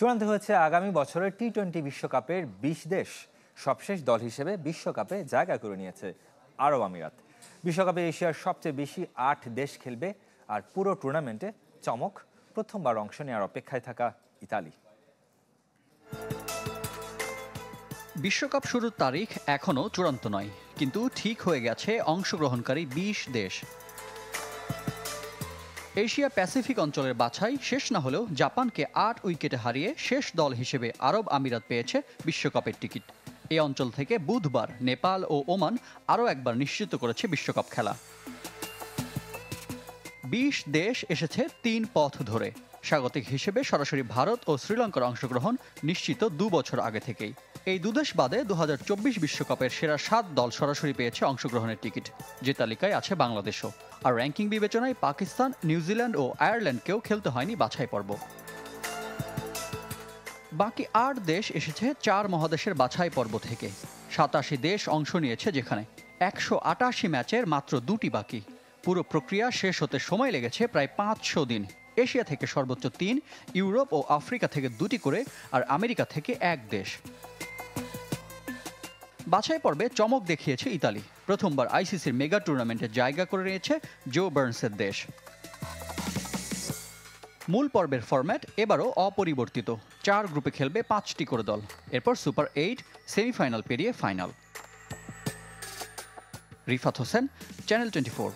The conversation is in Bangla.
চূড়ান্ত হয়েছে আগামী বছরের টি-20 বিশ্বকাপের 20 দেশ। সবশেষ দল হিসেবে বিশ্বকাপে জায়গা করে নিয়েছে আরব আমিরাত। বিশ্বকাপে এশিয়ার সবচেয়ে বেশি 8 দেশ খেলবে। আর পুরো টুর্নামেন্টে চমক, প্রথমবার অংশ নেওয়ার অপেক্ষায় থাকা ইতালি। বিশ্বকাপ শুরুর তারিখ এখনও চূড়ান্ত নয়, কিন্তু ঠিক হয়ে গেছে অংশগ্রহণকারী 20 দেশ। এশিয়া প্যাসিফিক অঞ্চলের বাছাই শেষ না হলেও জাপানকে 8 উইকেটে হারিয়ে শেষ দল হিসেবে আরব আমিরাত পেয়েছে বিশ্বকাপের টিকিট। এই অঞ্চল থেকে বুধবার নেপাল ও ওমান আরও একবার নিশ্চিত করেছে বিশ্বকাপ খেলা। 20 দেশ এসেছে 3 পথ ধরে। স্বাগতিক হিসেবে সরাসরি ভারত ও শ্রীলঙ্কার অংশগ্রহণ নিশ্চিত 2 বছর আগে থেকেই। এই দুদেশ বাদে 2024 বিশ্বকাপের সেরা 7 দল সরাসরি পেয়েছে অংশগ্রহণের টিকিট, যে তালিকায় আছে বাংলাদেশও। আর র্যাঙ্কিং বিবেচনায় পাকিস্তান, নিউজিল্যান্ড ও আয়ারল্যান্ডকেও খেলতে হয়নি বাছাই পর্ব। বাকি 8 দেশ এসেছে 4 মহাদেশের বাছাই পর্ব থেকে। 87 দেশ অংশ নিয়েছে, যেখানে 188 ম্যাচের মাত্র 2টি বাকি। পুরো প্রক্রিয়া শেষ হতে সময় লেগেছে প্রায় 500 দিন। এশিয়া থেকে সর্বোচ্চ 3, ইউরোপ ও আফ্রিকা থেকে 2টি করে, আর আমেরিকা থেকে 1 দেশ। বাছাই পর্বে চমক দেখিয়েছে ইতালি। প্রথমবার আইসিসির মেগা টুর্নামেন্টে জায়গা করে নিয়েছে জো বার্নসের দেশ। মূল পর্বের ফরম্যাট এবারও অপরিবর্তিত। 4 গ্রুপে খেলবে 5টি করে দল। এরপর সুপার 8, সেমিফাইনাল পেরিয়ে ফাইনাল। রিফাত হোসেন, চ্যানেল 24।